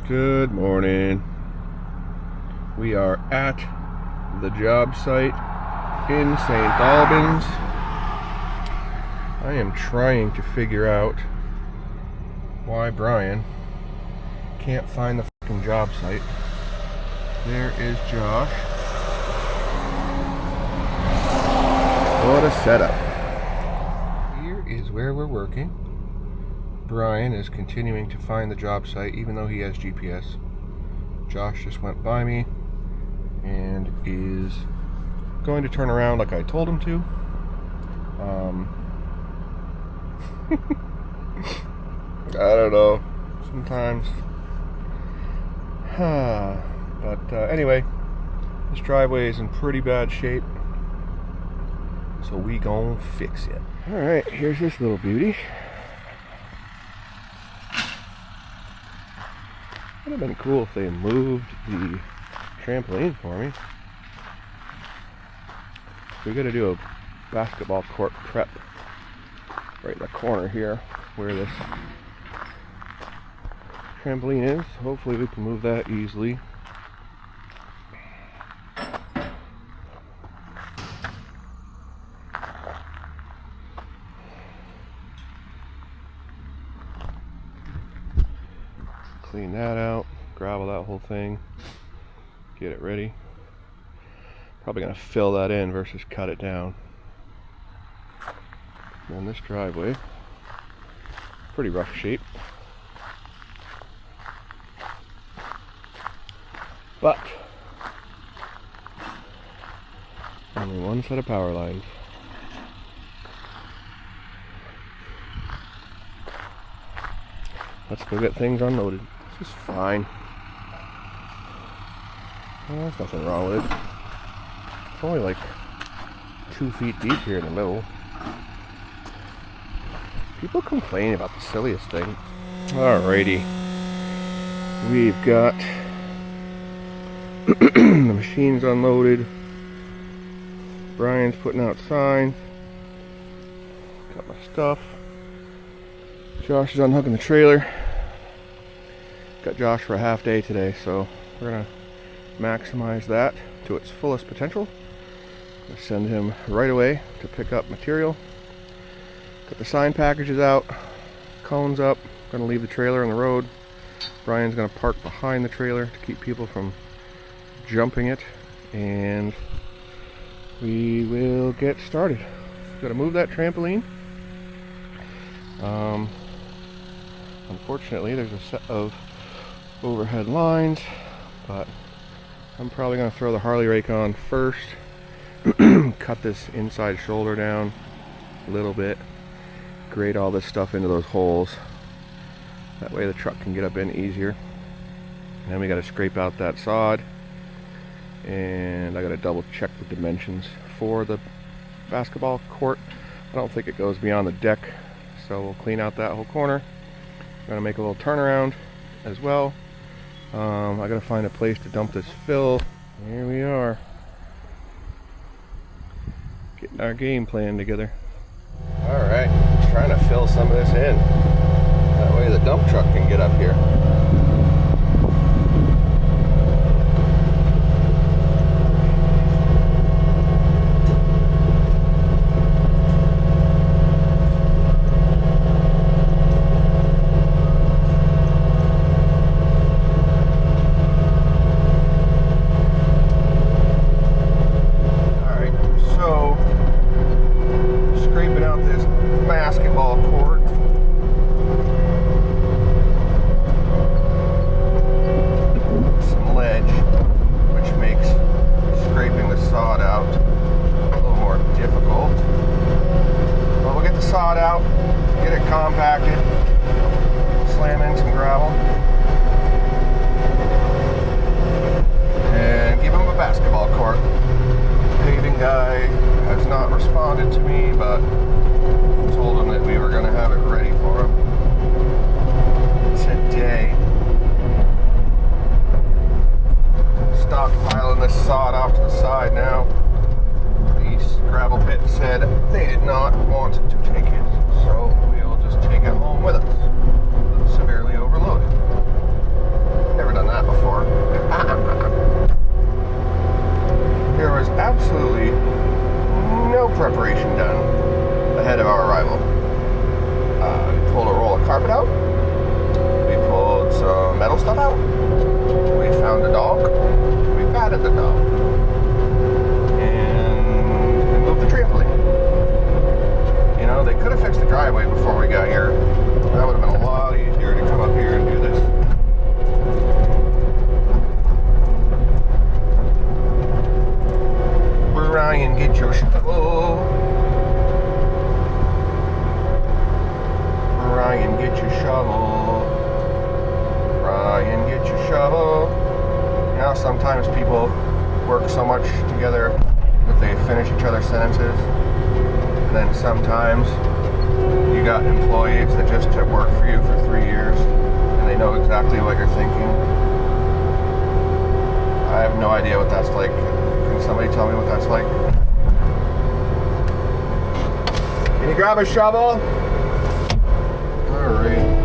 Good morning. We are at the job site in St. Albans. I am trying to figure out why Brian can't find the fucking job site. There is Josh. What a setup. Here is where we're working. Brian is continuing to find the job site even though he has GPS. Josh just went by me and is going to turn around like I told him to. I don't know. Sometimes. But anyway, this driveway is in pretty bad shape. So we gon' fix it. Alright, here's this little beauty. Would have been cool if they moved the trampoline for me. We gotta do a basketball court prep right in the corner here where this trampoline is. Hopefully we can move that easily. Clean that out, gravel that whole thing, get it ready. Probably gonna fill that in versus cut it down. And this driveway, pretty rough shape. But only one set of power lines. Let's go get things unloaded. This is fine. Well, there's nothing wrong with it. It's only like 2 feet deep here in the middle. People complain about the silliest thing. Alrighty. We've got the machine's unloaded. Brian's putting out signs. Got my stuff. Josh is unhooking the trailer. Got Josh for a half day today, so we're gonna maximize that to its fullest potential. Gonna send him right away to pick up material. Got the sign packages out, cones up. Gonna leave the trailer on the road. Brian's gonna park behind the trailer to keep people from jumping it, and we will get started. Gotta move that trampoline. Unfortunately, there's a set of overhead lines, but I'm probably going to throw the Harley rake on first, cut this inside shoulder down a little bit, grade all this stuff into those holes. That way the truck can get up in easier. And then we got to scrape out that sod, and I got to double check the dimensions for the basketball court. I don't think it goes beyond the deck, so we'll clean out that whole corner. I'm gonna make a little turnaround as well. I gotta find a place to dump this fill. Here we are, getting our game plan together. All right, trying to fill some of this in. That way the dump truck can get up here. stuff out. We found a dog. We patted the dog. And we moved the trampoline. You know, they could have fixed the driveway before we got here. That would have been a lot easier to come up here and do this. Ryan, get your shovel. Ryan, get your shovel. Ryan, get your shovel. You know, sometimes people work so much together that they finish each other's sentences. And then sometimes you got employees that just have worked for you for 3 years and they know exactly what you're thinking. I have no idea what that's like. Can somebody tell me what that's like? Can you grab a shovel? Alright.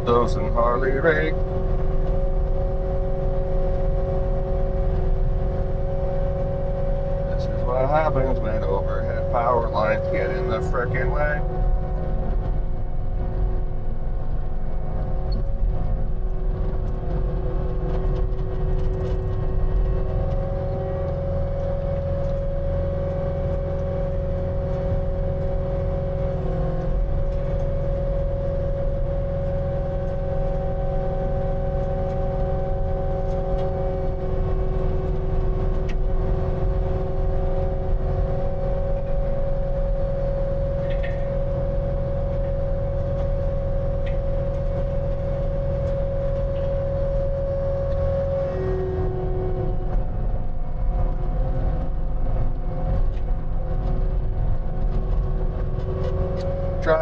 Bulldozing Harley rake. This is what happens when overhead power lines get in the frickin' way.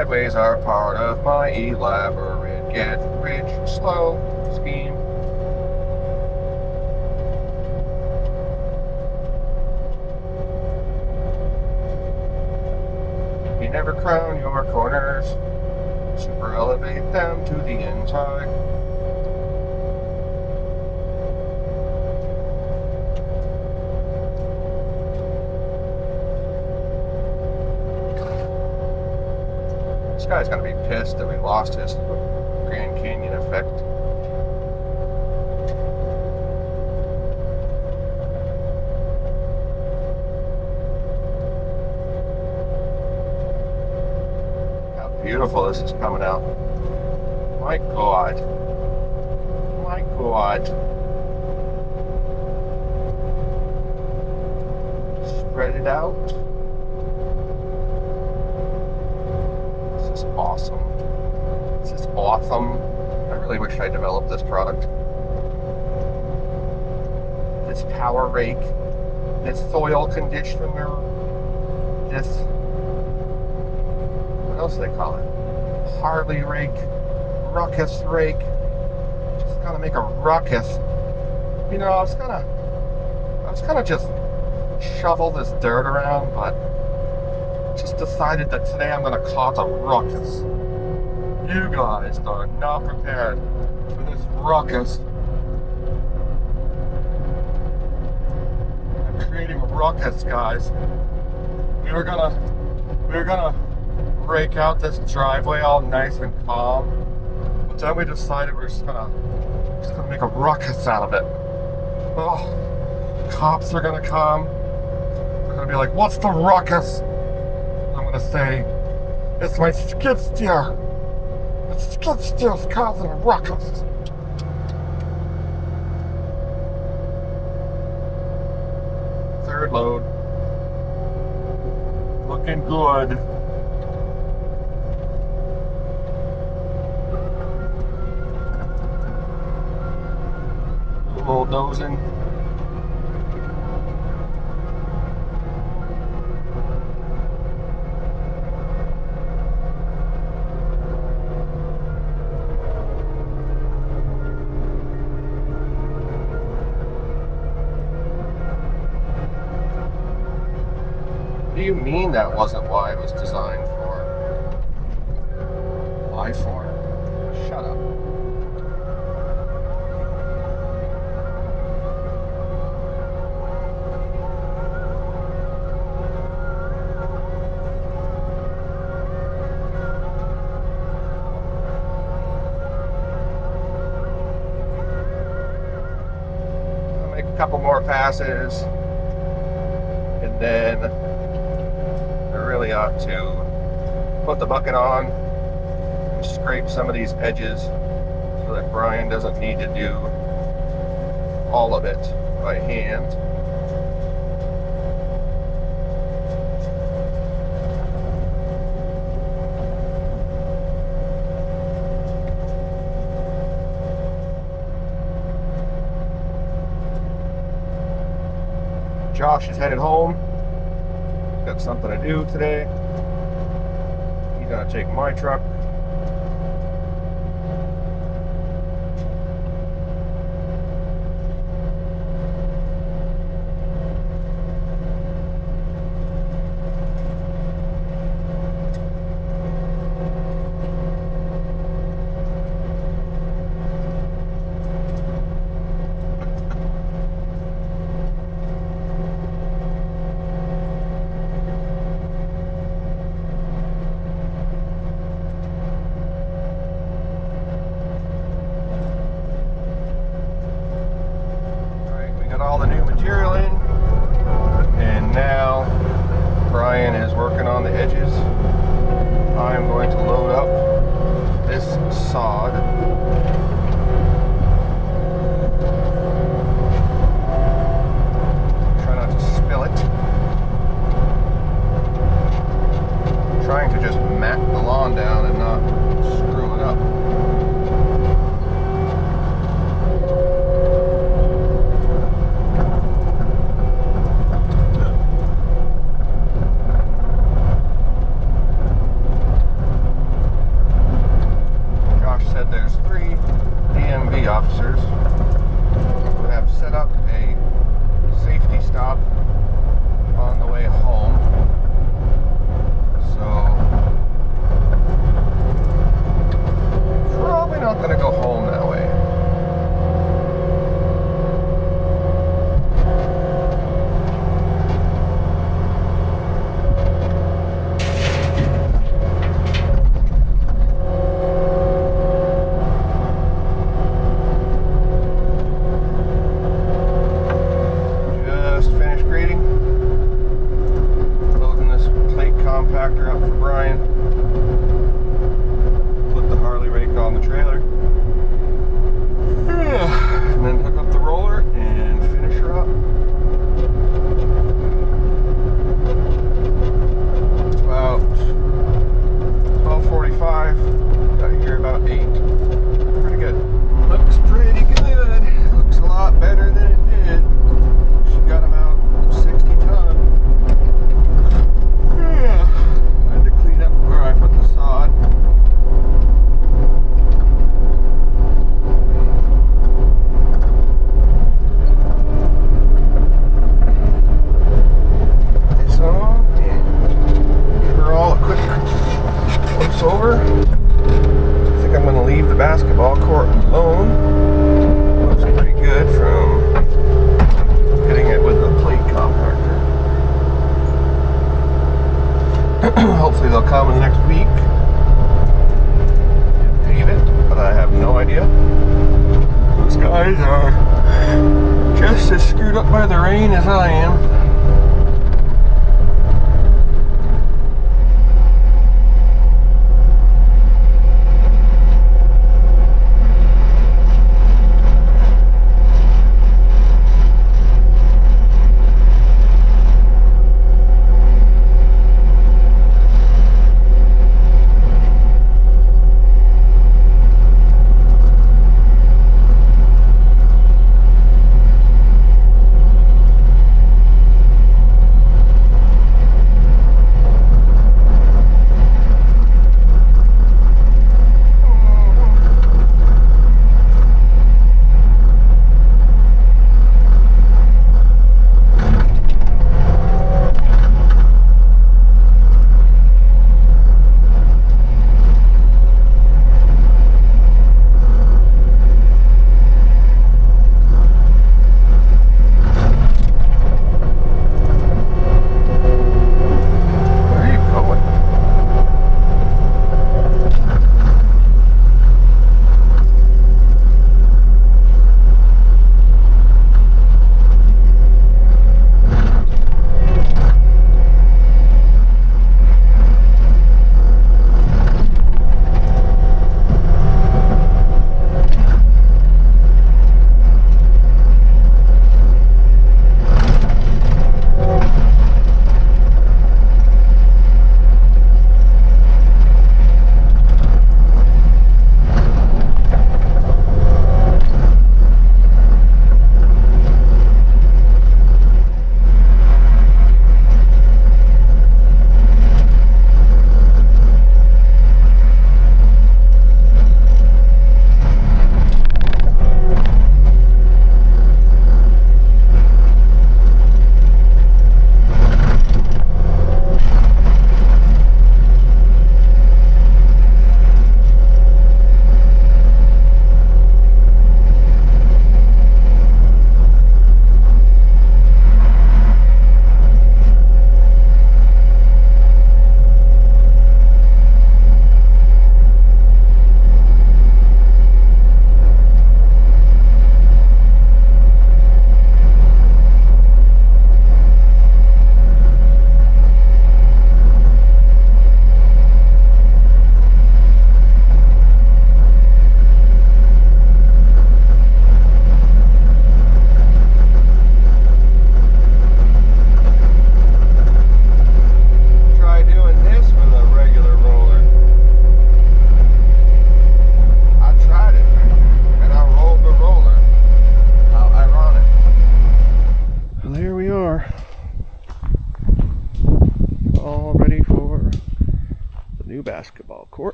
Driveways are part of my elaborate get rich slow scheme. You never crown your corners, super elevate them to the inside. This guy's gonna be pissed that we lost his Grand Canyon effect. How beautiful this is coming out. My God. My God. Spread it out. This is awesome. This is awesome. I really wish I developed this product. This power rake, this soil conditioner, this, what else do they call it? Harley rake, ruckus rake. Just gonna make a ruckus. You know, I was gonna just shovel this dirt around, but just decided that today I'm gonna cause a ruckus. You guys are not prepared for this ruckus. I'm creating a ruckus, guys. We were gonna rake out this driveway all nice and calm, but then we decided we're just gonna make a ruckus out of it. Oh, cops are gonna come. They're gonna be like, "What's the ruckus?" I'm gonna say, "It's my skid steer. The skid steer's causing a ruckus." Third load. Looking good. Bulldozing. What do you mean that wasn't why it was designed for? Why for? Shut up. I'll make a couple more passes, and then really ought to put the bucket on and scrape some of these edges so that Brian doesn't need to do all of it by hand. Josh is headed home. Got something to do today. He's gonna take my truck. All the new material in, and now Brian is working on the edges. I'm going to load up this sod. Try not to spill it. I'm trying to just mat the lawn down and not screw it up. officers who have set up a safety stop on the way home. So, probably not going to go home that way. Compactor up for Brian. Put the Harley rake on the trailer. And then hook up the roller and finish her up. It's about 12:45. Got here about 8. Pretty good. Looks pretty good. Looks a lot better than it did. She got about 60 ton. Where I put the sod. This on and give her all a quick once over. I think I'm going to leave the basketball court alone. Looks pretty good from hitting it with the plate compactor. Hopefully they'll come in the next week and pave it, but I have no idea. Those guys are just as screwed up by the rain as I am.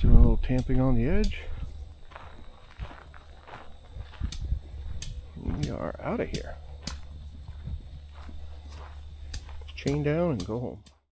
Just doing a little tamping on the edge. We are out of here. Chain down and go home.